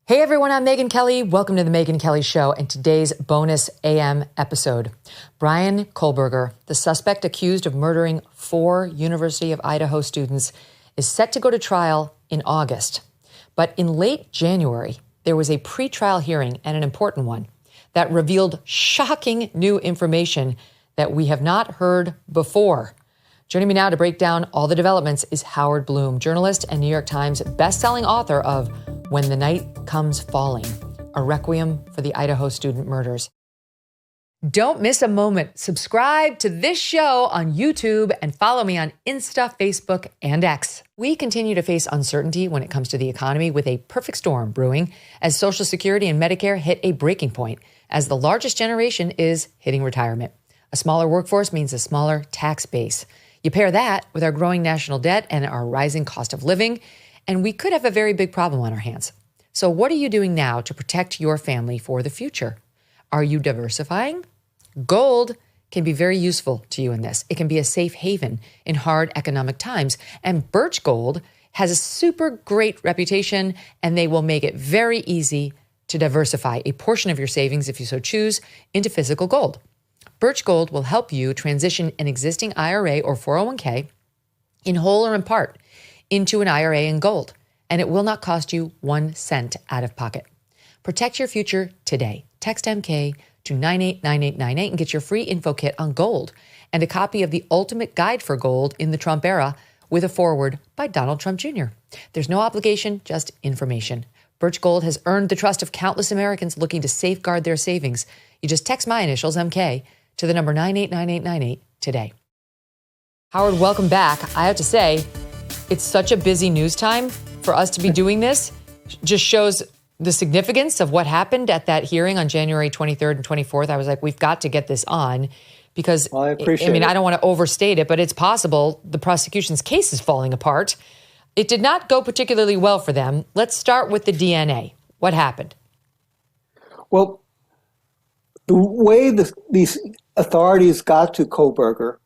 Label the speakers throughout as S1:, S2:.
S1: Hey everyone, I'm Megyn Kelly. Welcome to the Megyn Kelly Show and today's bonus AM episode. Bryan Kohberger, the suspect accused of murdering 4 University of Idaho students, is set to go to trial in August. But in late January, there was a pretrial hearing, and an important one, that revealed shocking new information that we have not heard before. Joining me now to break down all the developments is Howard Blum, journalist and New York Times bestselling author of When the Night Comes Falling, a requiem for the Idaho student murders. Don't miss a moment. Subscribe to this show on YouTube and follow me on Insta, Facebook, and X. We continue to face uncertainty when it comes to the economy, with a perfect storm brewing as Social Security and Medicare hit a breaking point as the largest generation is hitting retirement. A smaller workforce means a smaller tax base. You pair that with our growing national debt and our rising cost of living, and we could have a very big problem on our hands. So what are you doing now to protect your family for the future? Are you diversifying? Gold can be very useful to you in this. It can be a safe haven in hard economic times. And Birch Gold has a super great reputation, and they will make it very easy to diversify a portion of your savings, if you so choose, into physical gold. Birch Gold will help you transition an existing IRA or 401k, in whole or in part, into an IRA in gold, and it will not cost you 1 cent out of pocket. Protect your future today. Text MK to 989898 and get your free info kit on gold and a copy of The Ultimate Guide for Gold in the Trump Era with a foreword by Donald Trump Jr. There's no obligation, just information. Birch Gold has earned the trust of countless Americans looking to safeguard their savings. You just text my initials, MK, to the number 989898 today. Howard, welcome back. I have to say, it's such a busy news time for us to be doing this. Just shows the significance of what happened at that hearing on January 23rd and 24th. I was like, we've got to get this on because,
S2: well, I
S1: don't want to overstate it, but it's possible the prosecution's case is falling apart. It did not go particularly well for them. Let's start with the DNA. What happened?
S2: Well, the way these authorities got to Kohberger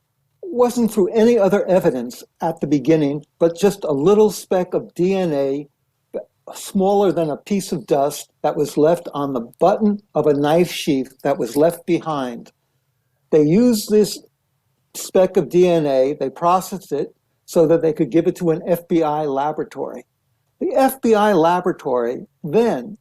S2: wasn't through any other evidence at the beginning, but just a little speck of DNA, smaller than a piece of dust, that was left on the button of a knife sheath that was left behind. They used this speck of DNA, they processed it so that they could give it to an FBI laboratory. The FBI laboratory then,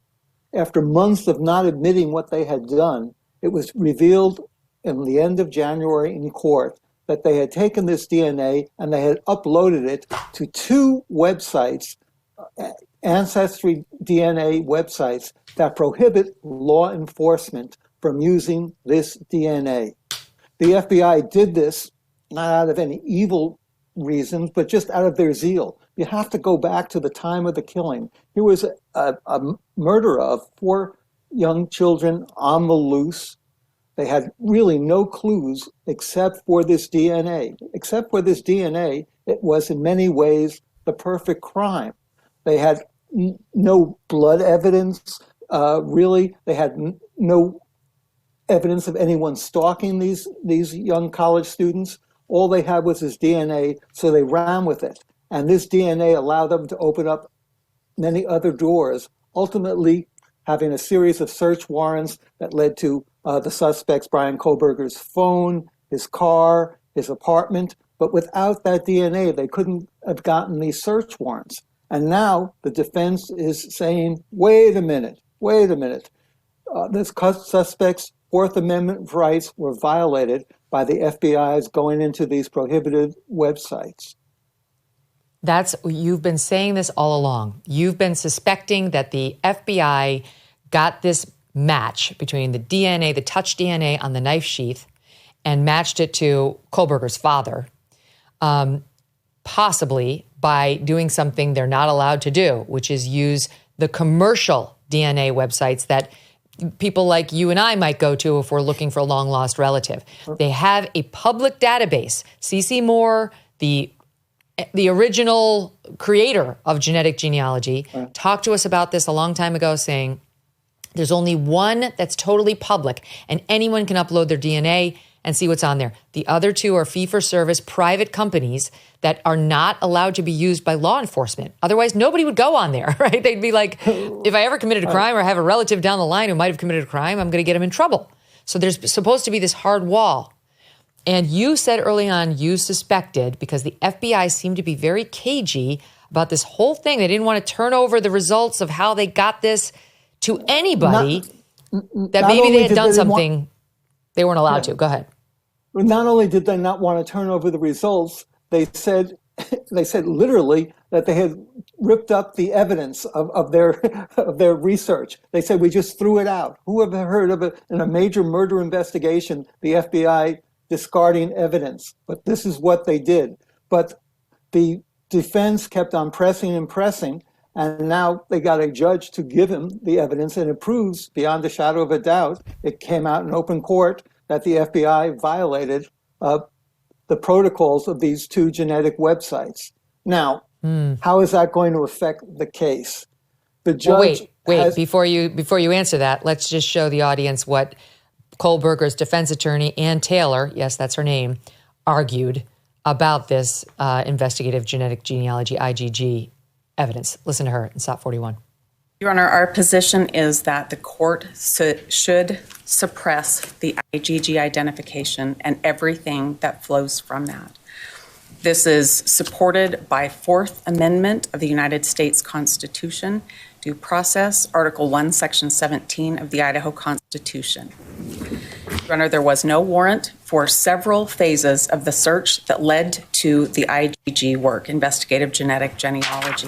S2: after months of not admitting what they had done, it was revealed in the end of January in court that they had taken this DNA and they had uploaded it to 2 websites, ancestry DNA websites, that prohibit law enforcement from using this DNA. The FBI did this not out of any evil reasons, but just out of their zeal. You have to go back to the time of the killing. Here was a murder of 4 young children on the loose. They had really no clues except for this DNA. Except for this DNA, it was in many ways the perfect crime. They had no blood evidence, really. They had no evidence of anyone stalking these young college students. All they had was this DNA, so they ran with it. And this DNA allowed them to open up many other doors, ultimately having a series of search warrants that led to the suspect's, Bryan Kohberger's, phone, his car, his apartment. But without that DNA, they couldn't have gotten these search warrants. And now the defense is saying, wait a minute. This suspect's Fourth Amendment rights were violated by the FBI's going into these prohibited websites.
S1: You've been saying this all along. You've been suspecting that the FBI got this match between the DNA, the touch DNA on the knife sheath, and matched it to Kohberger's father, possibly by doing something they're not allowed to do, which is use the commercial DNA websites that people like you and I might go to if we're looking for a long-lost relative. They have a public database. C.C. Moore, the original creator of genetic genealogy, talked to us about this a long time ago, saying there's only one that's totally public and anyone can upload their DNA. and see what's on there. The other two are fee-for-service private companies that are not allowed to be used by law enforcement. Otherwise, nobody would go on there, right? They'd be like, if I ever committed a crime or have a relative down the line who might have committed a crime, I'm going to get him in trouble. So there's supposed to be this hard wall. And you said early on you suspected, because the FBI seemed to be very cagey about this whole thing. They didn't want to turn over the results of how they got this to anybody, that maybe they had done something they weren't allowed to. Go ahead.
S2: Not only did they not want to turn over the results, they said literally that they had ripped up the evidence of their research. They said, we just threw it out. Who ever heard of it in a major murder investigation, the FBI discarding evidence? But this is what they did. But the defense kept on pressing and pressing, and now they got a judge to give him the evidence, and it proves beyond a shadow of a doubt, it came out in open court that the FBI violated the protocols of these two genetic websites. Now, how is that going to affect the case? The judge
S1: before you answer that, let's just show the audience what Kohberger's defense attorney, Ann Taylor, yes, that's her name, argued about this investigative genetic genealogy, IGG, evidence. Listen to her in SOT 41.
S3: Your Honor, our position is that the court should suppress the IGG identification and everything that flows from that. This is supported by Fourth Amendment of the United States Constitution, due process, Article 1, Section 17 of the Idaho Constitution. Your Honor, there was no warrant for several phases of the search that led to the IGG work, investigative genetic genealogy.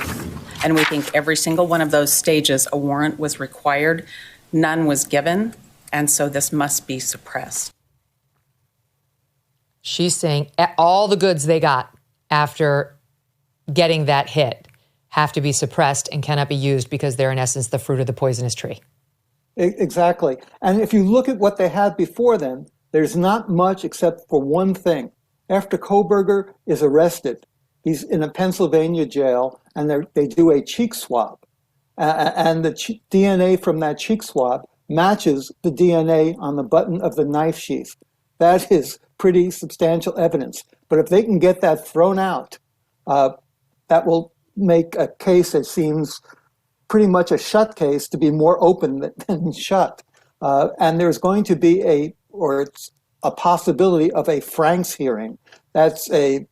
S3: And we think every single one of those stages, a warrant was required. None was given, and so this must be suppressed.
S1: She's saying all the goods they got after getting that hit have to be suppressed and cannot be used because they're, in essence, the fruit of the poisonous tree.
S2: Exactly. And if you look at what they had before then, there's not much except for one thing. After Kohberger is arrested, he's in a Pennsylvania jail, and they do a cheek swab. And the DNA from that cheek swab matches the DNA on the button of the knife sheath. That is pretty substantial evidence. But if they can get that thrown out, that will make a case that seems pretty much a shut case to be more open than shut. And there's going to be a possibility of a Franks hearing. It's a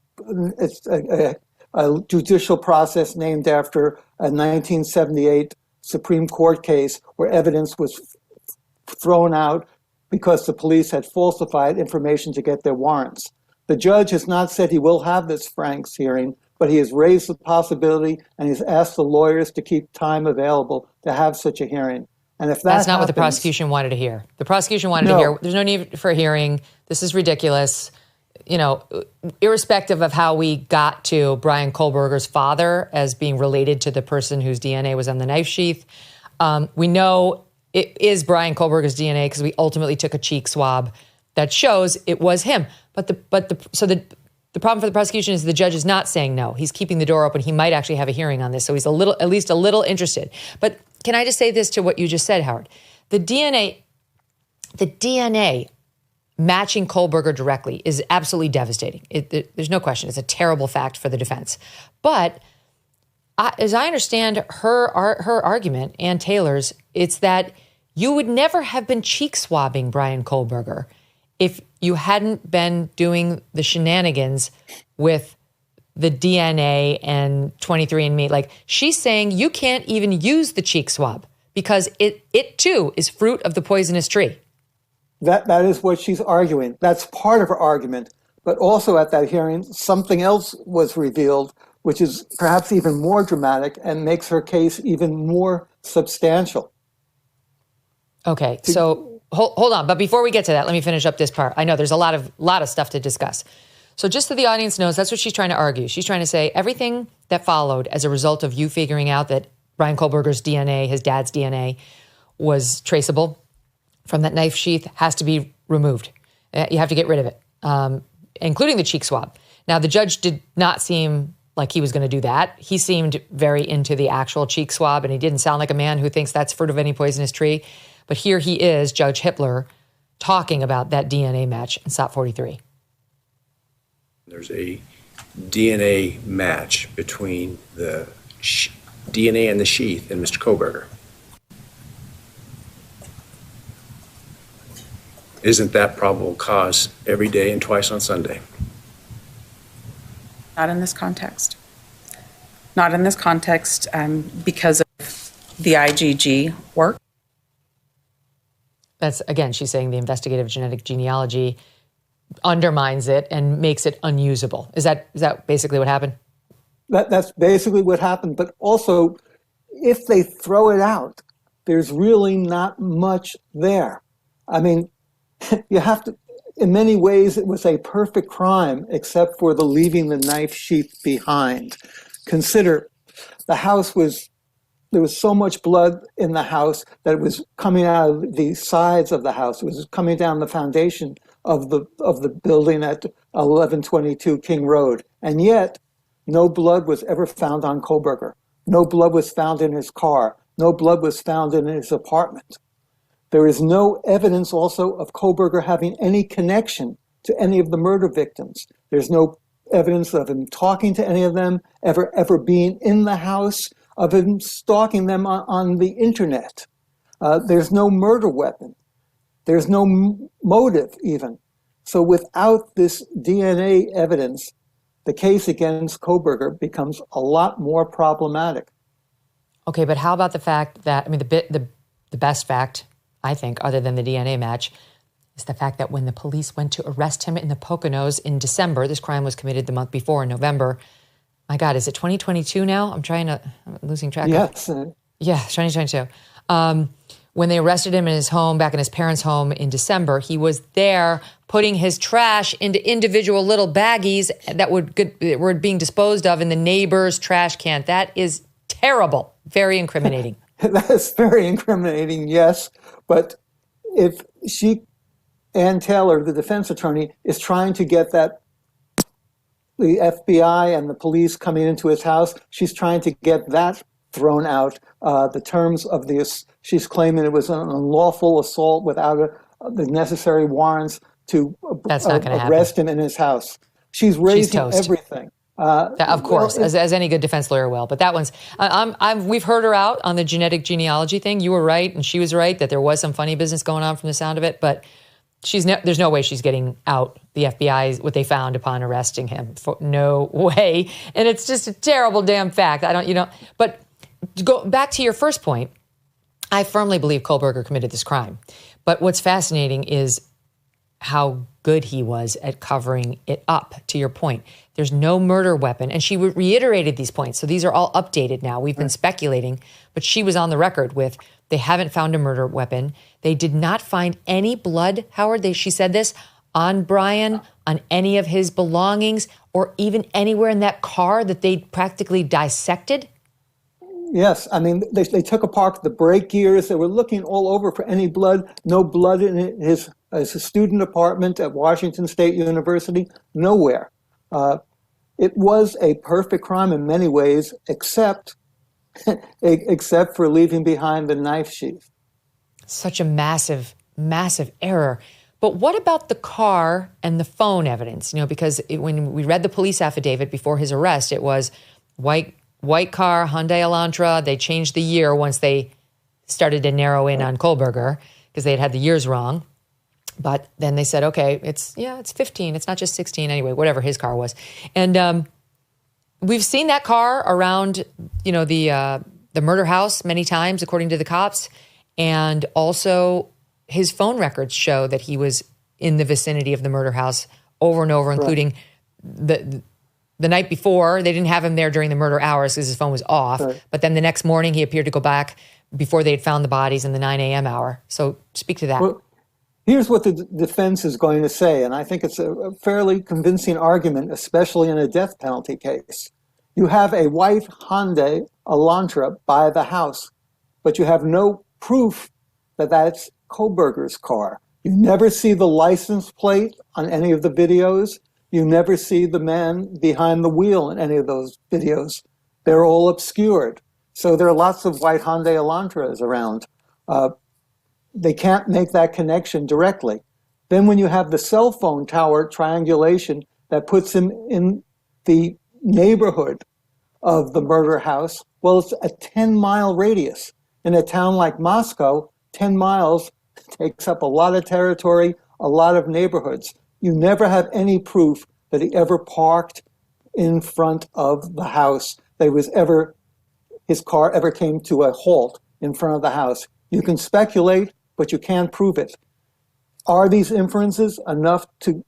S2: judicial process named after a 1978 Supreme Court case where evidence was thrown out because the police had falsified information to get their warrants. The judge has not said he will have this Franks hearing, but he has raised the possibility, and he's asked the lawyers to keep time available to have such a hearing. And if that's
S1: not what the prosecution wanted to hear. The prosecution wanted to hear, there's no need for a hearing. This is ridiculous. You know, irrespective of how we got to Bryan Kohberger's father as being related to the person whose DNA was on the knife sheath, we know it is Bryan Kohberger's DNA because we ultimately took a cheek swab that shows it was him. The problem for the prosecution is the judge is not saying no. He's keeping the door open. He might actually have a hearing on this, so he's at least a little interested. But can I just say this to what you just said, Howard? The DNA matching Kohberger directly is absolutely devastating. There's no question. It's a terrible fact for the defense. But as I understand her argument, Ann Taylor's, it's that you would never have been cheek swabbing Bryan Kohberger if you hadn't been doing the shenanigans with the DNA and 23andMe. Like, she's saying you can't even use the cheek swab because it too is fruit of the poisonous tree.
S2: That is what she's arguing. That's part of her argument. But also at that hearing, something else was revealed, which is perhaps even more dramatic and makes her case even more substantial.
S1: Okay, so hold on. But before we get to that, let me finish up this part. I know there's a lot of stuff to discuss. So just so the audience knows, that's what she's trying to argue. She's trying to say everything that followed as a result of you figuring out that Bryan Kohberger's DNA, his dad's DNA, was traceable from that knife sheath has to be removed. You have to get rid of it, including the cheek swab. Now, the judge did not seem like he was going to do that. He seemed very into the actual cheek swab, and he didn't sound like a man who thinks that's fruit of any poisonous tree. But here he is, Judge Hitler, talking about that DNA match in SOT 43.
S4: There's a DNA match between the DNA in the sheath and Mr. Kohberger. Isn't that probable cause every day and twice on Sunday?
S3: Not in this context. Not in this context because of the IgG work.
S1: That's, again, she's saying the investigative genetic genealogy undermines it and makes it unusable. Is that basically what happened?
S2: That's basically what happened. But also, if they throw it out, there's really not much there. I mean, you have to, in many ways, it was a perfect crime, except for the leaving the knife sheath behind. Consider the house there was so much blood in the house that it was coming out of the sides of the house. It was coming down the foundation of the building at 1122 King Road. And yet, no blood was ever found on Kohberger. No blood was found in his car. No blood was found in his apartment. There is no evidence also of Kohberger having any connection to any of the murder victims. There's no evidence of him talking to any of them, ever being in the house, of him stalking them on the internet. There's no murder weapon. There's no motive even. So without this DNA evidence, the case against Kohberger becomes a lot more problematic.
S1: Okay, but how about the fact that, I mean, the best fact, I think, other than the DNA match, is the fact that when the police went to arrest him in the Poconos in December, this crime was committed the month before in November. My God, is it 2022 now? I'm losing track.
S2: Yes.
S1: Yeah, 2022. When they arrested him in his home, back in his parents' home in December, he was there putting his trash into individual little baggies that were being disposed of in the neighbor's trash can. That is terrible. Very incriminating.
S2: That's very incriminating, yes. But if Ann Taylor, the defense attorney, is trying to get the FBI and the police coming into his house, she's trying to get that thrown out. The terms of this, she's claiming it was an unlawful assault without the necessary warrants to arrest him in his house. She's raising everything.
S1: Of course, as any good defense lawyer will. But that one's, we've heard her out on the genetic genealogy thing. You were right, and she was right that there was some funny business going on from the sound of it. But there's no way she's getting out the FBI, what they found upon arresting him. No way. And it's just a terrible damn fact. But to go back to your first point, I firmly believe Kohberger committed this crime. But what's fascinating is how good he was at covering it up, to your point. There's no murder weapon. And she reiterated these points. So these are all updated now. We've been speculating, but she was on the record with, they haven't found a murder weapon. They did not find any blood, Howard, she said this, on Bryan, on any of his belongings, or even anywhere in that car that they practically dissected.
S2: Yes, I mean, they took apart the brake gears. They were looking all over for any blood. No blood in his student apartment at Washington State University. Nowhere. It was a perfect crime in many ways, except for leaving behind the knife sheath.
S1: Such a massive, massive error. But what about the car and the phone evidence? Because when we read the police affidavit before his arrest, it was white car, Hyundai Elantra. They changed the year once they started to narrow in on Kohberger because they had the years wrong. But then they said, okay, it's 15. It's not just 16 anyway, whatever his car was. And we've seen that car around, the murder house many times, according to the cops. And also his phone records show that he was in the vicinity of the murder house over and over, including the night before. They didn't have him there during the murder hours because his phone was off. Right. But then the next morning he appeared to go back before they had found the bodies in the 9 a.m. hour. So speak to that.
S2: Well, here's what the defense is going to say, and I think it's a fairly convincing argument, especially in a death penalty case. You have a white Hyundai Elantra by the house, but you have no proof that that's Kohberger's car. You never see the license plate on any of the videos. You never see the man behind the wheel in any of those videos. They're all obscured. So there are lots of white Hyundai Elantras around. They can't make that connection directly. Then when you have the cell phone tower triangulation that puts him in the neighborhood of the murder house, well, it's a 10-mile radius. In a town like Moscow, 10 miles takes up a lot of territory, a lot of neighborhoods. You never have any proof that he ever parked in front of the house, that his car ever came to a halt in front of the house. You can speculate, but you can't prove it. Are these inferences enough to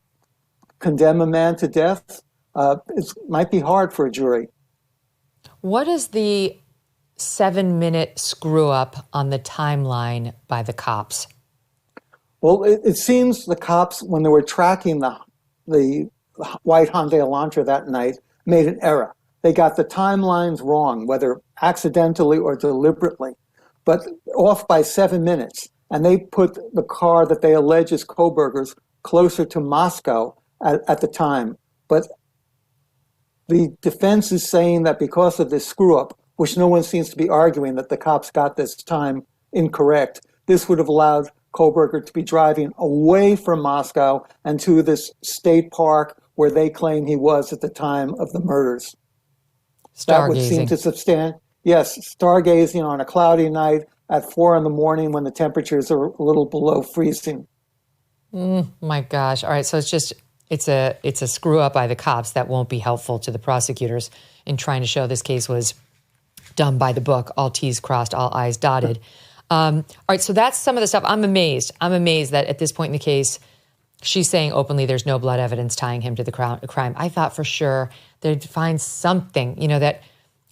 S2: condemn a man to death? It might be hard for a jury.
S1: What is the 7-minute screw up on the timeline by the cops?
S2: Well, it seems the cops, when they were tracking the white Hyundai Elantra that night, made an error. They got the timelines wrong, whether accidentally or deliberately, but off by 7 minutes. And they put the car that they allege is Kohberger's closer to Moscow at the time. But the defense is saying that because of this screw up, which no one seems to be arguing that the cops got this time incorrect, this would have allowed Kohberger to be driving away from Moscow and to this state park where they claim he was at the time of the murders. That would seem to stargazing on a cloudy night at 4 a.m. when the temperatures are a little below freezing.
S1: My gosh. All right. So it's a screw up by the cops that won't be helpful to the prosecutors in trying to show this case was done by the book, all T's crossed, all I's dotted. All right. So that's some of the stuff. I'm amazed that at this point in the case, she's saying openly there's no blood evidence tying him to the crime. I thought for sure they'd find something, that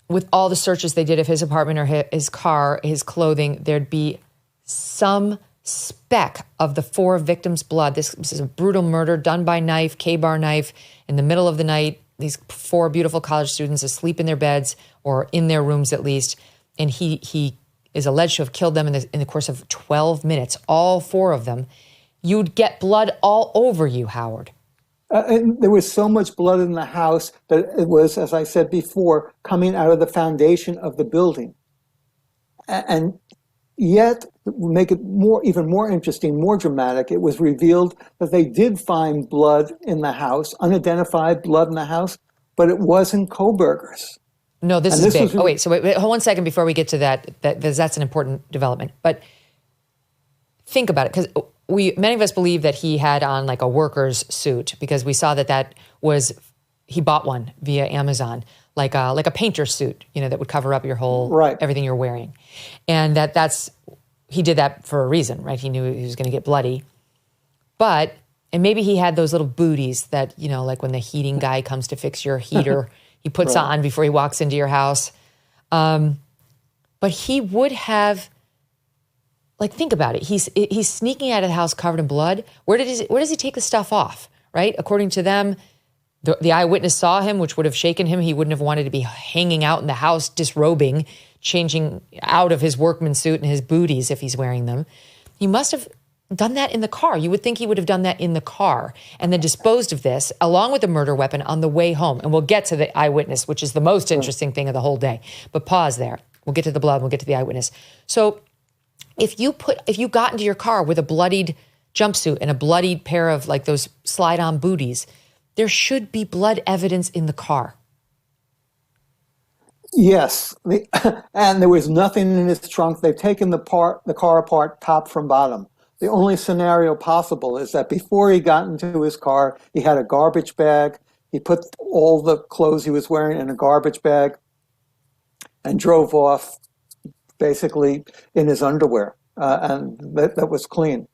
S1: with all the searches they did of his apartment or his car, his clothing, there'd be some speck of the 4 victims' blood. This is a brutal murder done by knife, K-bar knife, in the middle of the night. These 4 beautiful college students asleep in their beds or in their rooms at least. And he is alleged to have killed them in the course of 12 minutes, all 4 of them. You'd get blood all over you, Howard.
S2: And there was so much blood in the house that it was, as I said before, coming out of the foundation of the building. And yet, to make it even more interesting, more dramatic, it was revealed that they did find blood in the house, unidentified blood in the house, but it wasn't Kohberger's.
S1: No, this is big. Wait, hold 1 second before we get to that, that's an important development. But think about it, because many of us believe that he had on like a worker's suit because we saw that he bought one via Amazon, like a painter's suit, that would cover up your whole, everything you're wearing. And he did that for a reason, right? He knew he was going to get bloody. And maybe he had those little booties that, like when the heating guy comes to fix your heater, he puts on before he walks into your house. But he would have, think about it. He's sneaking out of the house covered in blood. Where does he take the stuff off, right? According to them, the eyewitness saw him, which would have shaken him. He wouldn't have wanted to be hanging out in the house, disrobing, changing out of his workman's suit and his booties if he's wearing them. He must have done that in the car. You would think he would have done that in the car and then disposed of this along with the murder weapon on the way home. And we'll get to the eyewitness, which is the most interesting thing of the whole day. But pause there. We'll get to the blood. We'll get to the eyewitness. So if you got into your car with a bloodied jumpsuit and a bloodied pair of like those slide-on booties, there should be blood evidence in the car.
S2: Yes, and there was nothing in his trunk. They've taken the car apart top from bottom. The only scenario possible is that before he got into his car, he had a garbage bag. He put all the clothes he was wearing in a garbage bag and drove off basically in his underwear, and that was clean.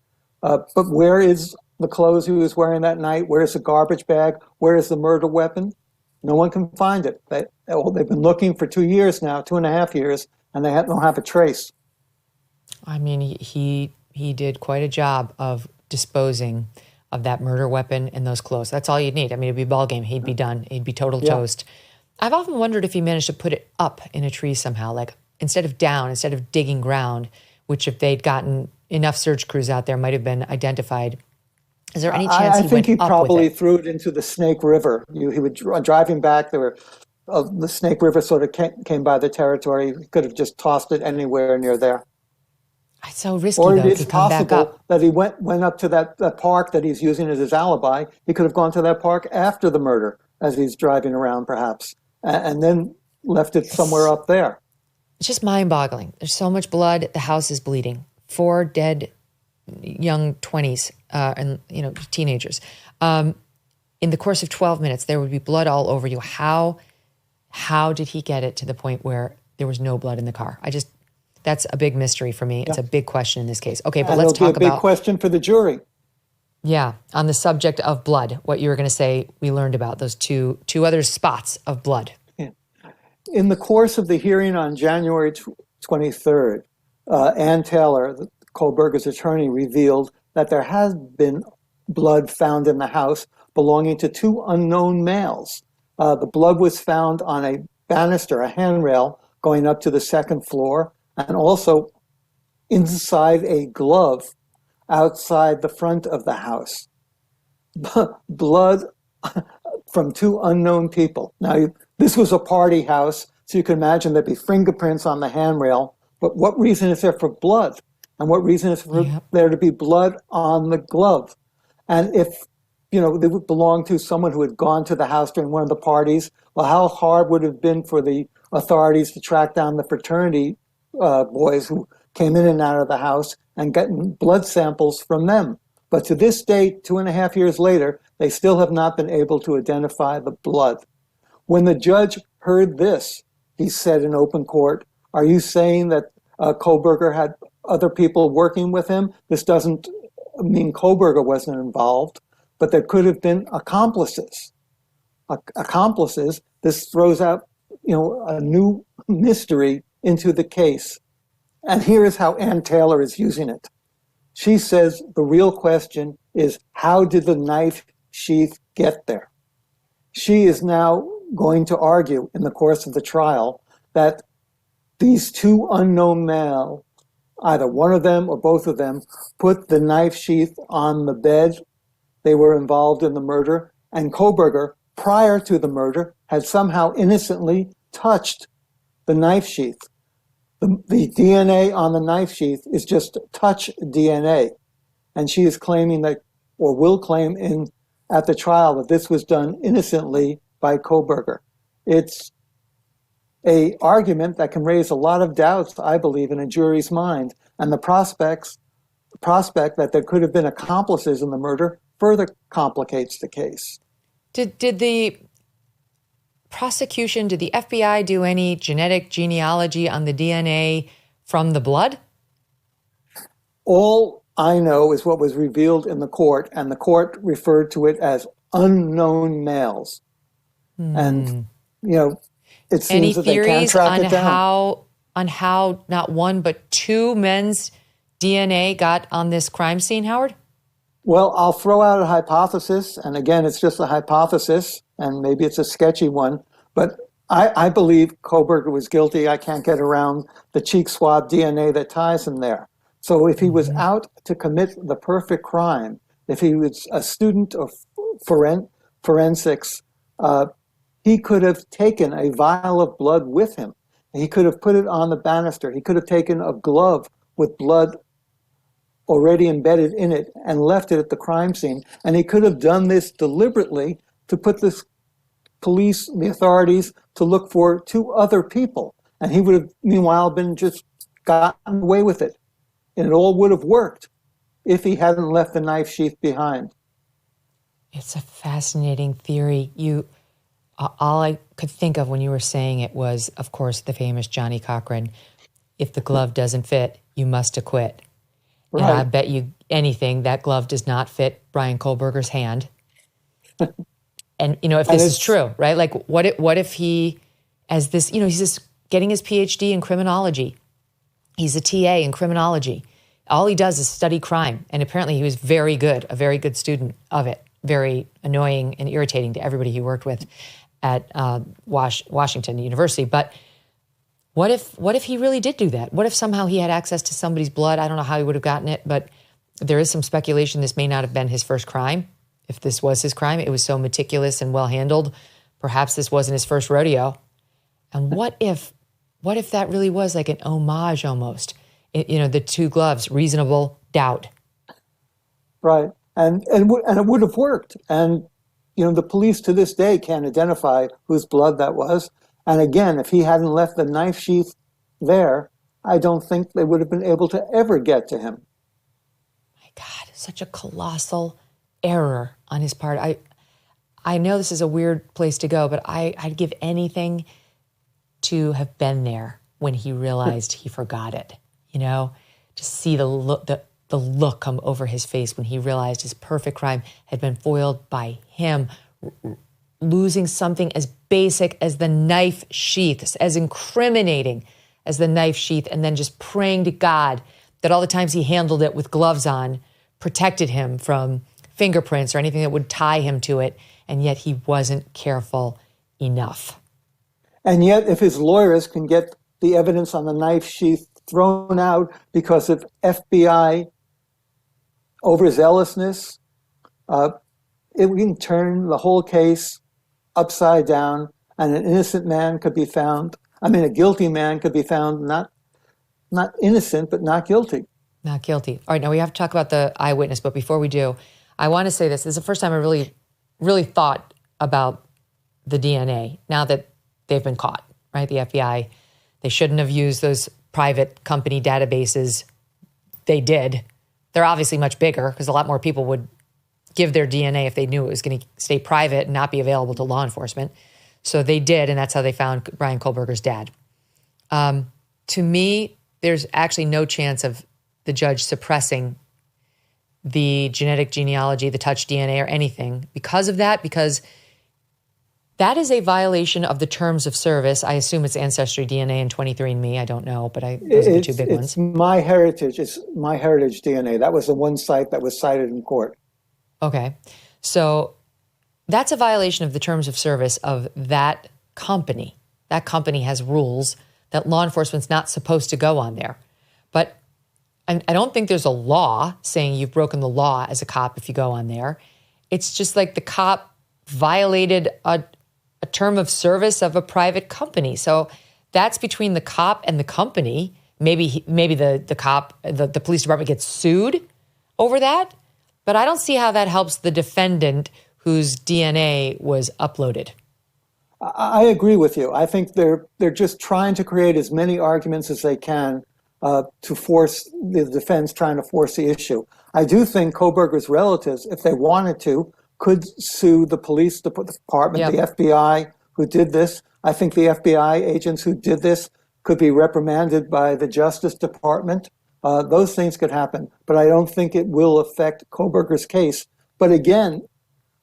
S2: But where is the clothes he was wearing that night? Where is the garbage bag? Where is the murder weapon? No one can find it. They've been looking for 2 years now, 2.5 years, and they don't have a trace.
S1: I mean, he did quite a job of disposing of that murder weapon and those clothes. That's all you'd need. I mean, it'd be ball game. He'd be done. He'd be total toast. I've often wondered if he managed to put it up in a tree somehow, like instead of down, instead of digging ground, which if they'd gotten enough search crews out there might have been identified. Is there any chance
S2: I think he probably threw it into the Snake River. He would driving back. There were the Snake River sort of came by the territory. He could have just tossed it anywhere near there.
S1: It's so risky,
S2: Or
S1: though,
S2: it is
S1: to come back
S2: possible
S1: up.
S2: that he went up to that park that he's using as his alibi. He could have gone to that park after the murder as he's driving around, perhaps, and then left it somewhere up there.
S1: It's just mind-boggling. There's so much blood. The house is bleeding. 4 dead young 20s and teenagers. In the course of 12 minutes, there would be blood all over you. How did he get it to the point where there was no blood in the car? That's a big mystery for me. It's a big question in this case. Okay, but let's talk about...
S2: It'll be a big question for the jury.
S1: Yeah, on the subject of blood, what you were going to say we learned about, those two other spots of blood.
S2: Yeah. In the course of the hearing on January 23rd, Ann Taylor, Kohberger's attorney, revealed that there has been blood found in the house belonging to 2 unknown males. The blood was found on a banister, a handrail, going up to the 2nd floor, and also inside a glove outside the front of the house. Blood from 2 unknown people. Now, this was a party house, so you can imagine there'd be fingerprints on the handrail, but what reason is there for blood? And what reason is for there to be blood on the glove? And if, they would belong to someone who had gone to the house during one of the parties, well, how hard would it have been for the authorities to track down the fraternity boys who came in and out of the house and gotten blood samples from them? But to this day, 2.5 years later, they still have not been able to identify the blood. When the judge heard this, he said in open court, "Are you saying that Kohberger had other people working with him? This doesn't mean Kohberger wasn't involved, but there could have been accomplices." Accomplices, this throws out, a new mystery into the case. And here is how Ann Taylor is using it. She says the real question is, how did the knife sheath get there? She is now going to argue in the course of the trial that these 2 unknown males, either one of them or both of them, put the knife sheath on the bed. They were involved in the murder, and Kohberger, prior to the murder, had somehow innocently touched the knife sheath. The DNA on the knife sheath is just touch DNA. And she is claiming that, or will claim at the trial, that this was done innocently by Kohberger. It's an argument that can raise a lot of doubts, I believe, in a jury's mind. And the prospect that there could have been accomplices in the murder further complicates the case.
S1: Did the prosecution, did the FBI do any genetic genealogy on the DNA from the blood?
S2: All I know is what was revealed in the court, and the court referred to it as unknown males. And, it seems
S1: any
S2: that they can't
S1: theories
S2: track it down.
S1: on how not 1 but 2 men's DNA got on this crime scene, Howard?
S2: Well, I'll throw out a hypothesis, and again, it's just a hypothesis, and maybe it's a sketchy one, but I believe Kohberger was guilty. I can't get around the cheek swab DNA that ties him there. So if he was out to commit the perfect crime, if he was a student of forensics, he could have taken a vial of blood with him. He could have put it on the banister. He could have taken a glove with blood already embedded in it and left it at the crime scene. And he could have done this deliberately to put the authorities, to look for 2 other people. And he would have, meanwhile, been just gotten away with it. And it all would have worked if he hadn't left the knife sheath behind.
S1: It's a fascinating theory. All I could think of when you were saying it was, of course, the famous Johnny Cochran, if the glove doesn't fit, you must acquit. Right. And I bet you anything that glove does not fit Bryan Kohberger's hand. And, if this is true, right? Like, what if he, as this, he's just getting his PhD in criminology. He's a TA in criminology. All he does is study crime. And apparently he was very good, a very good student of it. Very annoying and irritating to everybody he worked with at Washington University. But what if he really did do that? What if somehow he had access to somebody's blood? I don't know how he would have gotten it, but there is some speculation this may not have been his first crime. If this was his crime, it was so meticulous and well handled. Perhaps this wasn't his first rodeo. And what if that really was like an homage almost? The two gloves, reasonable doubt.
S2: Right. And it would have worked. And, the police to this day can't identify whose blood that was. And again, if he hadn't left the knife sheath there, I don't think they would have been able to ever get to him.
S1: My God, such a colossal error on his part. I know this is a weird place to go, but I'd give anything to have been there when he realized he forgot it. Just see the look come over his face when he realized his perfect crime had been foiled by him, losing something as basic as the knife sheath, as incriminating as the knife sheath, and then just praying to God that all the times he handled it with gloves on protected him from fingerprints or anything that would tie him to it, and yet he wasn't careful enough.
S2: And yet, if his lawyers can get the evidence on the knife sheath thrown out because of FBI overzealousness, it can turn the whole case upside down, and an innocent man could be found. A guilty man could be found not innocent, but not guilty.
S1: Not guilty. All right, now we have to talk about the eyewitness, but before we do, I want to say this. This is the first time I really thought about the DNA now that they've been caught, right? The FBI, they shouldn't have used those private company databases. They did. They're obviously much bigger because a lot more people would give their DNA if they knew it was going to stay private and not be available to law enforcement. So they did, and that's how they found Bryan Kohberger's dad. To me, there's actually no chance of the judge suppressing the genetic genealogy, the touch DNA, or anything because of that, because that is a violation of the terms of service. I assume it's Ancestry DNA and 23andMe. I don't know, but those are the two big ones.
S2: It's MyHeritage. It's MyHeritage DNA. That was the one site that was cited in court.
S1: Okay. So that's a violation of the terms of service of that company. That company has rules that law enforcement's not supposed to go on there. But I don't think there's a law saying you've broken the law as a cop if you go on there. It's just like the cop violated a term of service of a private company. So that's between the cop and the company. Maybe the cop, the police department gets sued over that. But I don't see how that helps the defendant whose DNA was uploaded.
S2: I agree with you. I think they're just trying to create as many arguments as they can to force the defense, trying to force the issue. I do think Kohberger's relatives, if they wanted to, could sue the police department,
S1: Yep.
S2: the FBI who did this. I think the FBI agents who did this could be reprimanded by the Justice Department. Those things could happen, but I don't think it will affect Kohberger's case. But again,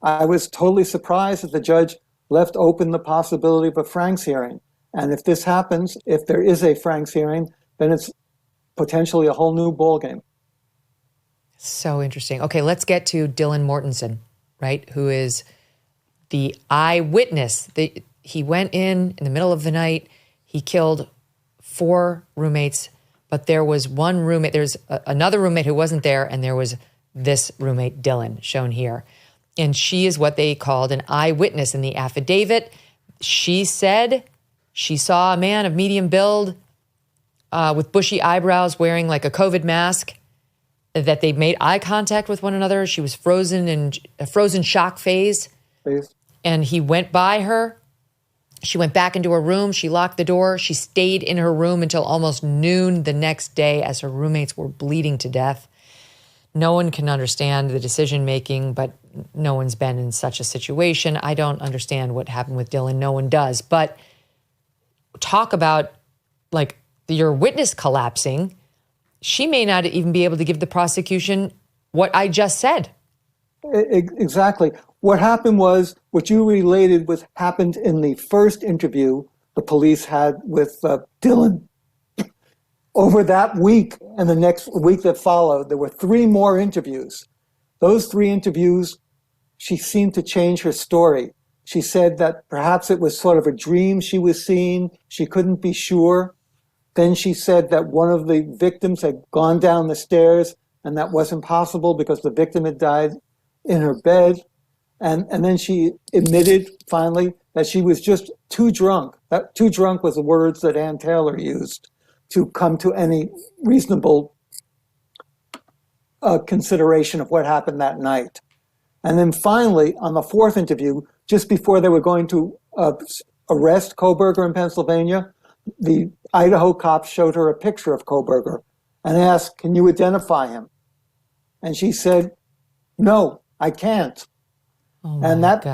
S2: I was totally surprised that the judge left open the possibility of a Franks hearing. And if this happens, if there is a Franks hearing, then it's potentially a whole new ballgame.
S1: So interesting. Okay, let's get to Dylan Mortensen, right, who is the eyewitness. He went in the middle of the night. He killed 4 roommates, but there was one roommate. There's another roommate who wasn't there, and there was this roommate, Dylan, shown here. And she is what they called an eyewitness in the affidavit. She said she saw a man of medium build with bushy eyebrows wearing like a COVID mask, that they made eye contact with one another. She was frozen in a frozen shock phase.
S2: Please.
S1: And he went by her. She went back into her room. She locked the door. She stayed in her room until almost noon the next day as her roommates were bleeding to death. No one can understand the decision-making, but no one's been in such a situation. I don't understand what happened with Dylan. No one does. But talk about, like, your witness collapsing. She may not even be able to give the prosecution what I just said.
S2: Exactly. What happened was, what you related with happened in the first interview the police had with Dylan. Over that week and the next week that followed, there were 3 more interviews. Those 3 interviews, she seemed to change her story. She said that perhaps it was sort of a dream she was seeing. She couldn't be sure. Then she said that one of the victims had gone down the stairs, and that wasn't possible because the victim had died in her bed. And then she admitted finally that she was just too drunk. That too drunk was the words that Ann Taylor used, to come to any reasonable consideration of what happened that night. And then finally, on the fourth interview, just before they were going to arrest Kohberger in Pennsylvania, the Idaho cops showed her a picture of Kohberger and asked, "Can you identify him?" And she said, "No, I can't." And that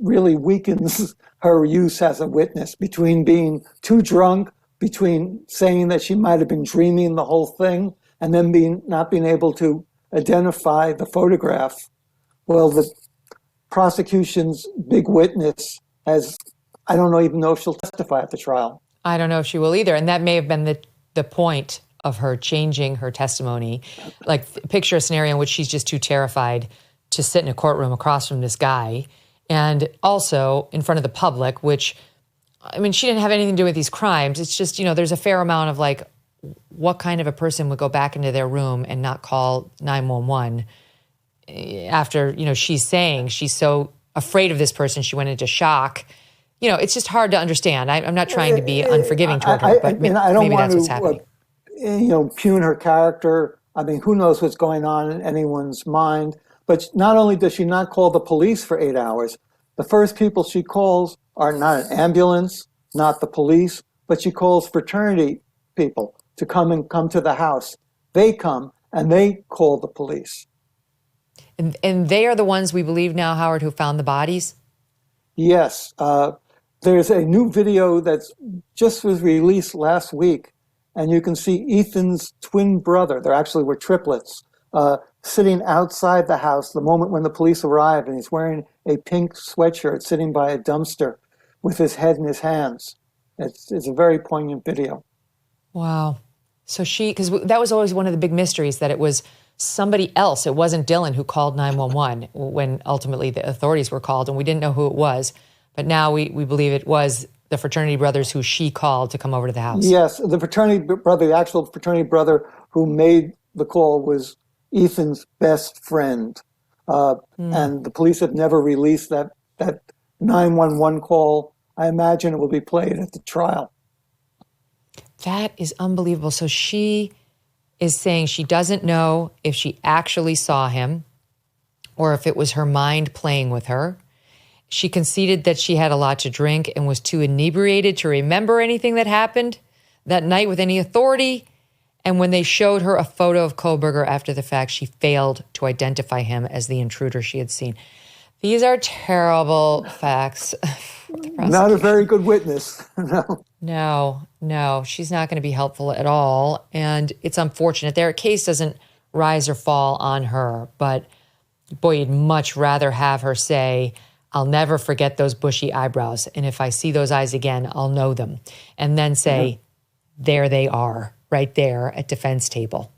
S2: really weakens her use as a witness, between being too drunk, between saying that she might have been dreaming the whole thing, and then not being able to identify the photograph. Well, the prosecution's big witness I don't even know if she'll testify at the trial.
S1: I don't know if she will either. And that may have been the point of her changing her testimony. Like, picture a scenario in which she's just too terrified to sit in a courtroom across from this guy, and also in front of the public, which, I mean, she didn't have anything to do with these crimes. It's just, there's a fair amount of like, what kind of a person would go back into their room and not call 911 after, she's saying she's so afraid of this person, she went into shock. It's just hard to understand. I'm not trying to be unforgiving toward her, but maybe that's what's happening.
S2: Pugn her character. I mean, who knows what's going on in anyone's mind. But not only does she not call the police for 8 hours, the first people she calls are not an ambulance, not the police, but she calls fraternity people to come to the house. They come and they call the police.
S1: And they are the ones, we believe now, Howard, who found the bodies?
S2: Yes. There's a new video that's just was released last week, and you can see Ethan's twin brother, there actually were triplets, sitting outside the house the moment when the police arrived, and he's wearing a pink sweatshirt sitting by a dumpster with his head in his hands. It's a very poignant video.
S1: Wow. So because that was always one of the big mysteries, that it was somebody else. It wasn't Dylan who called 911 when ultimately the authorities were called, and we didn't know who it was. But now we believe it was the fraternity brothers who she called to come over to the house.
S2: Yes, the actual fraternity brother who made the call was Ethan's best friend. And the police have never released that 911 call. I imagine it will be played at the trial.
S1: That is unbelievable. So she is saying she doesn't know if she actually saw him or if it was her mind playing with her. She conceded that she had a lot to drink and was too inebriated to remember anything that happened that night with any authority. And when they showed her a photo of Kohberger after the fact, she failed to identify him as the intruder she had seen. These are terrible facts.
S2: Not a very good witness.
S1: No, she's not going to be helpful at all. And it's unfortunate. Their case doesn't rise or fall on her. But boy, you'd much rather have her say, "I'll never forget those bushy eyebrows. And if I see those eyes again, I'll know them." And then say, there they are, right there at defense table.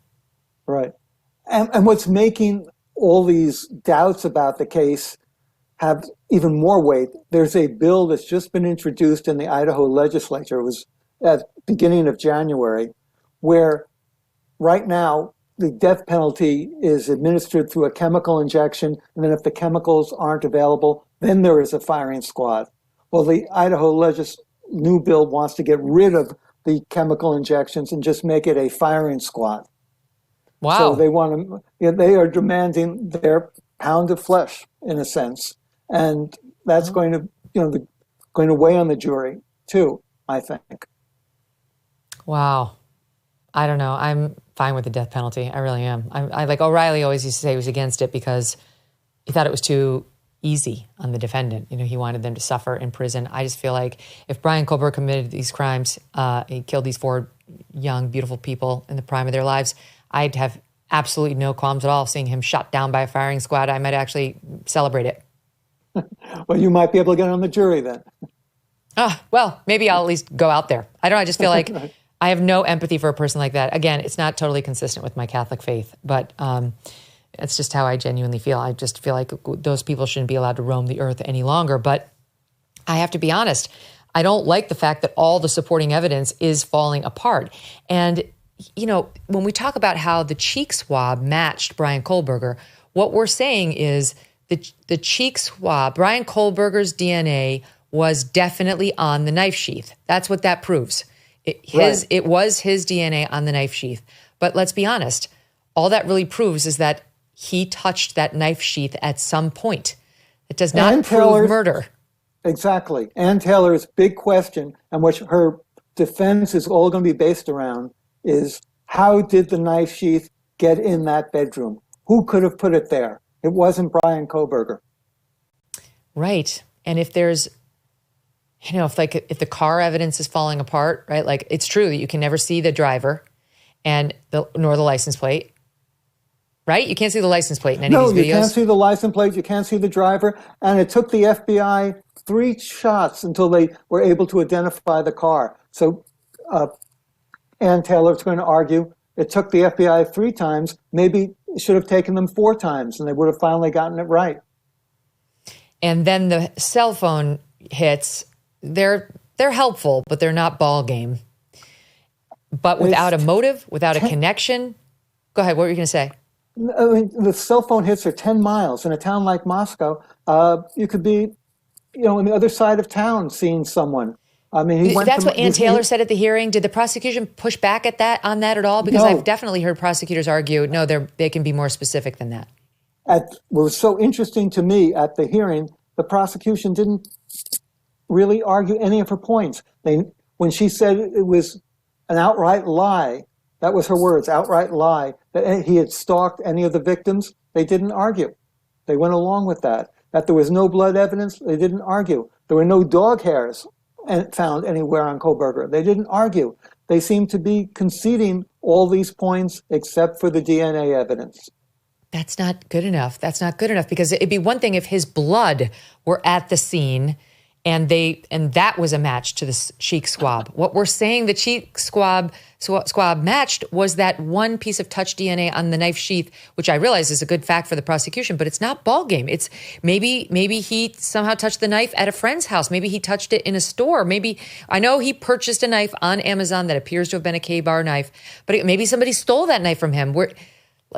S2: Right. And what's making all these doubts about the case have even more weight, there's a bill that's just been introduced in the Idaho legislature. It was at the beginning of January, where right now the death penalty is administered through a chemical injection, and then if the chemicals aren't available, then there is a firing squad. Well, the Idaho new bill wants to get rid of the chemical injections and just make it a firing squad.
S1: Wow.
S2: So they are demanding their pound of flesh, in a sense. And that's going to weigh on the jury too, I think.
S1: Wow. I don't know. I'm fine with the death penalty. I really am. I like O'Reilly always used to say he was against it because he thought it was too easy on the defendant. He wanted them to suffer in prison. I just feel like if Bryan Kohberger committed these crimes, he killed these 4 young, beautiful people in the prime of their lives, I'd have absolutely no qualms at all seeing him shot down by a firing squad. I might actually celebrate it.
S2: Well, you might be able to get on the jury then.
S1: Well, maybe I'll at least go out there. I don't know. I just feel like I have no empathy for a person like that. Again, it's not totally consistent with my Catholic faith, but it's just how I genuinely feel. I just feel like those people shouldn't be allowed to roam the earth any longer. But I have to be honest, I don't like the fact that all the supporting evidence is falling apart. And, when we talk about how the cheek swab matched Bryan Kohberger, what we're saying is the cheek swab, Bryan Kohberger's DNA was definitely on the knife sheath. That's what that proves. It was his DNA on the knife sheath. But let's be honest, all that really proves is that he touched that knife sheath at some point. It does not prove murder.
S2: Exactly. Ann Taylor's big question, and what her defense is all going to be based around, is how did the knife sheath get in that bedroom? Who could have put it there? It wasn't Bryan Kohberger.
S1: Right. And if there's, if the car evidence is falling apart, right? Like, it's true that you can never see the driver nor the license plate. Right? You can't see the license plate in any of these videos.
S2: No, you can't see the license plate. You can't see the driver. And it took the FBI 3 shots until they were able to identify the car. So Ann Taylor's going to argue it took the FBI 3 times. Maybe it should have taken them 4 times, and they would have finally gotten it right. And
S1: then the cell phone hits. They're helpful, but they're not ball game. But without a motive, without a connection. Go ahead. What were you going to say?
S2: I mean, the cell phone hits are 10 miles. In a town like Moscow, you could be, on the other side of town seeing someone. I mean,
S1: that's what Ann Taylor said at the hearing. Did the prosecution push back on that at all? Because
S2: no.
S1: I've definitely heard prosecutors argue, no, they can be more specific than that.
S2: What was so interesting to me at the hearing, the prosecution didn't really argue any of her points. When she said it was an outright lie, that was her words, outright lie, that he had stalked any of the victims, they didn't argue. They went along with that. That there was no blood evidence, they didn't argue. There were no dog hairs found anywhere on Kohberger. They didn't argue. They seemed to be conceding all these points except for the DNA evidence.
S1: That's not good enough. That's not good enough, because it'd be one thing if his blood were at the scene and that was a match to the cheek swab. What we're saying the cheek swab matched was that one piece of touch DNA on the knife sheath, which I realize is a good fact for the prosecution, but it's not ball game. It's maybe he somehow touched the knife at a friend's house. Maybe he touched it in a store. Maybe, I know he purchased a knife on Amazon that appears to have been a K-bar knife, but maybe somebody stole that knife from him.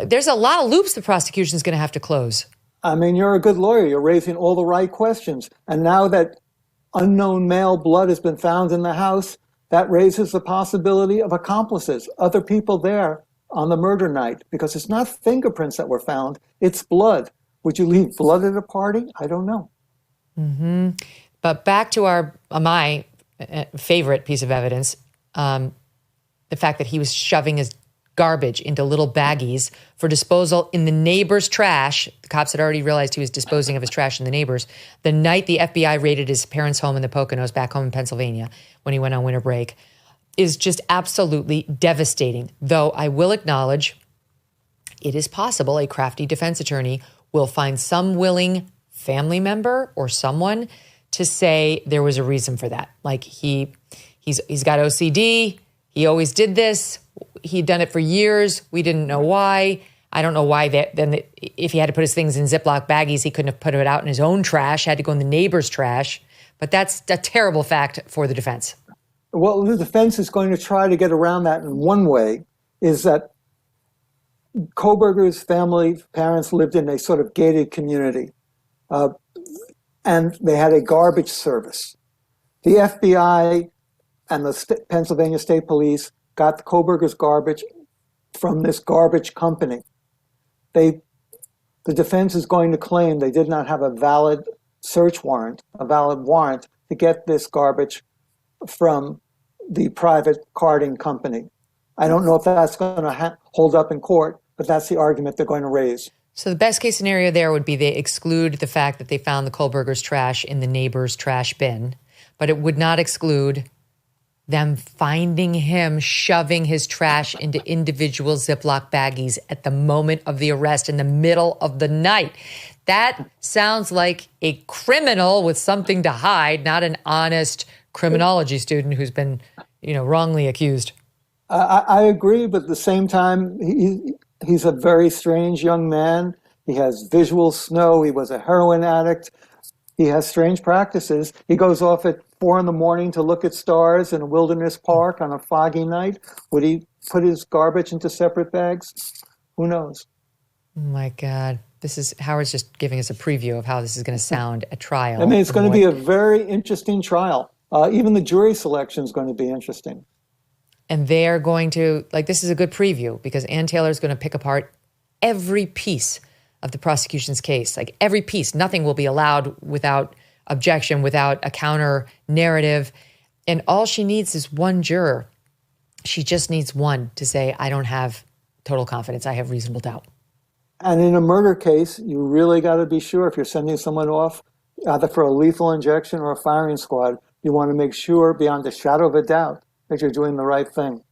S1: There's a lot of loops the prosecution's going to have to close.
S2: I mean, you're a good lawyer. You're raising all the right questions. And now that unknown male blood has been found in the house, that raises the possibility of accomplices, other people there on the murder night, because it's not fingerprints that were found, it's blood. Would you leave blood at a party? I don't know.
S1: Mm-hmm. But back to my favorite piece of evidence, the fact that he was shoving his garbage into little baggies for disposal in the neighbor's trash. The cops had already realized he was disposing of his trash in the neighbor's. The night the FBI raided his parents' home in the Poconos, back home in Pennsylvania, when he went on winter break, is just absolutely devastating. Though I will acknowledge it is possible a crafty defense attorney will find some willing family member or someone to say there was a reason for that. Like he's got OCD. He always did this. He'd done it for years. We didn't know why. I don't know why if he had to put his things in Ziploc baggies, he couldn't have put it out in his own trash, had to go in the neighbor's trash. But that's a terrible fact for the defense.
S2: Well, the defense is going to try to get around that in one way, is that Kohberger's parents lived in a sort of gated community, and they had a garbage service. The FBI and the Pennsylvania State Police got the Kohberger's garbage from this garbage company. The defense is going to claim they did not have a valid search warrant, a valid warrant to get this garbage from the private carting company. I don't know if that's going to hold up in court, but that's the argument they're going to raise.
S1: So the best case scenario there would be they exclude the fact that they found the Kohberger's trash in the neighbor's trash bin, but it would not exclude them finding him shoving his trash into individual Ziploc baggies at the moment of the arrest in the middle of the night. That sounds like a criminal with something to hide, not an honest criminology student who's been, wrongly accused.
S2: I agree, but at the same time, he's a very strange young man. He has visual snow. He was a heroin addict. He has strange practices. He goes off at 4 a.m. to look at stars in a wilderness park on a foggy night. Would he put his garbage into separate bags? Who knows?
S1: Oh my God. Howard's just giving us a preview of how this is going to sound at trial.
S2: I mean, it's going to be a very interesting trial. Even the jury selection is going to be interesting.
S1: And they're going to, like, this is a good preview because Ann Taylor is going to pick apart every piece of the prosecution's case, like every piece. Nothing will be allowed without objection, without a counter narrative. And all she needs is one juror. She just needs one to say, I don't have total confidence. I have reasonable doubt.
S2: And in a murder case, you really got to be sure if you're sending someone off, either for a lethal injection or a firing squad, you want to make sure beyond a shadow of a doubt that you're doing the right thing.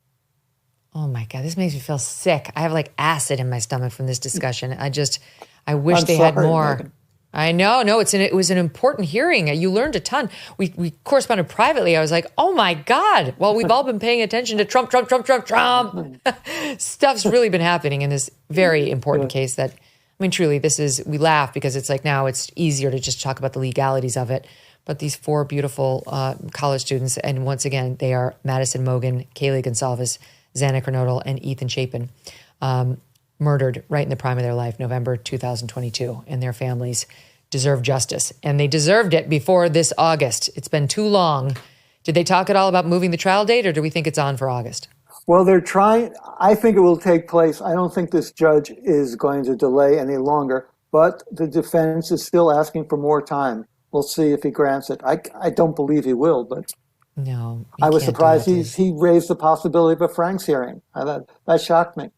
S1: Oh my God, this makes me feel sick. I have like acid in my stomach from this discussion. I wish they had more.
S2: Megyn.
S1: I know. No, it was an important hearing. You learned a ton. We corresponded privately. I was like, oh my God. Well, we've all been paying attention to Trump. Stuff's really been happening in this very important case that, I mean, truly, we laugh because it's like now it's easier to just talk about the legalities of it. But these four beautiful college students, and once again, they are Madison Mogen, Kaylee Gonsalves, Xana Kernodle, and Ethan Chapin, murdered right in the prime of their life, November 2022, and their families deserve justice. And they deserved it before this August. It's been too long. Did they talk at all about moving the trial date, or do we think it's on for August?
S2: Well, they're trying. I think it will take place. I don't think this judge is going to delay any longer, but the defense is still asking for more time. We'll see if he grants it. I don't believe he will, but
S1: no,
S2: I was surprised he raised the possibility of a Franks hearing. That shocked me.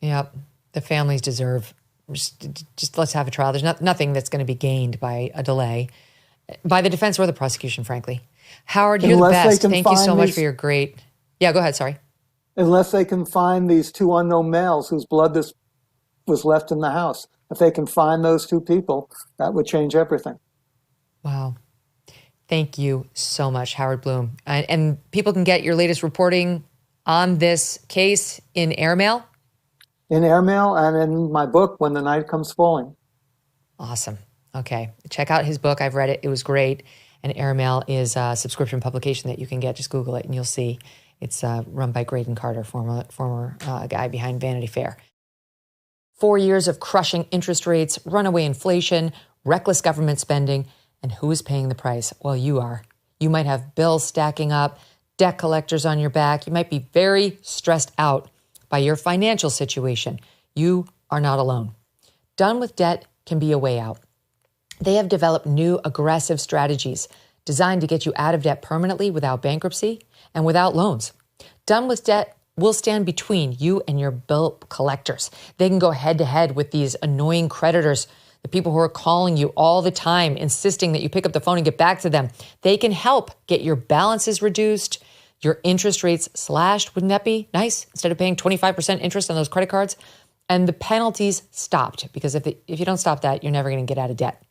S1: Yep. The families deserve, just let's have a trial. There's nothing that's going to be gained by a delay, by the defense or the prosecution, frankly. Howard, you're the best. Thank you so much for your great... Yeah, go ahead, sorry.
S2: Unless they can find these two unknown males whose blood was left in the house. If they can find those two people, that would change everything.
S1: Wow. Thank you so much, Howard Blum. And people can get your latest reporting on this case in airmail?
S2: In airmail and in my book, When the Night Comes Falling.
S1: Awesome. Okay. Check out his book. I've read it. It was great. And airmail is a subscription publication that you can get. Just Google it and you'll see. It's run by Graydon Carter, former guy behind Vanity Fair. 4 years of crushing interest rates, runaway inflation, reckless government spending. And who is paying the price? Well, you are. You might have bills stacking up, debt collectors on your back. You might be very stressed out by your financial situation. You are not alone. Done with Debt can be a way out. They have developed new aggressive strategies designed to get you out of debt permanently without bankruptcy and without loans. Done with Debt will stand between you and your bill collectors. They can go head to head with these annoying creditors, the people who are calling you all the time, insisting that you pick up the phone and get back to them. They can help get your balances reduced, your interest rates slashed. Wouldn't that be nice? Instead of paying 25% interest on those credit cards, and the penalties stopped, because if you don't stop that, you're never going to get out of debt.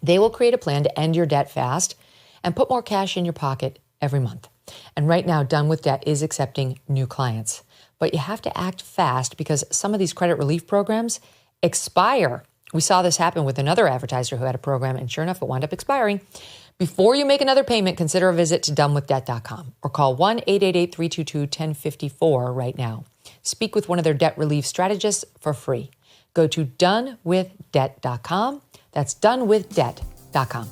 S1: They will create a plan to end your debt fast and put more cash in your pocket every month. And right now, Done with Debt is accepting new clients. But you have to act fast because some of these credit relief programs expire. We saw this happen with another advertiser who had a program, and sure enough, it wound up expiring. Before you make another payment, consider a visit to donewithdebt.com or call 1-888-322-1054 right now. Speak with one of their debt relief strategists for free. Go to donewithdebt.com. That's donewithdebt.com.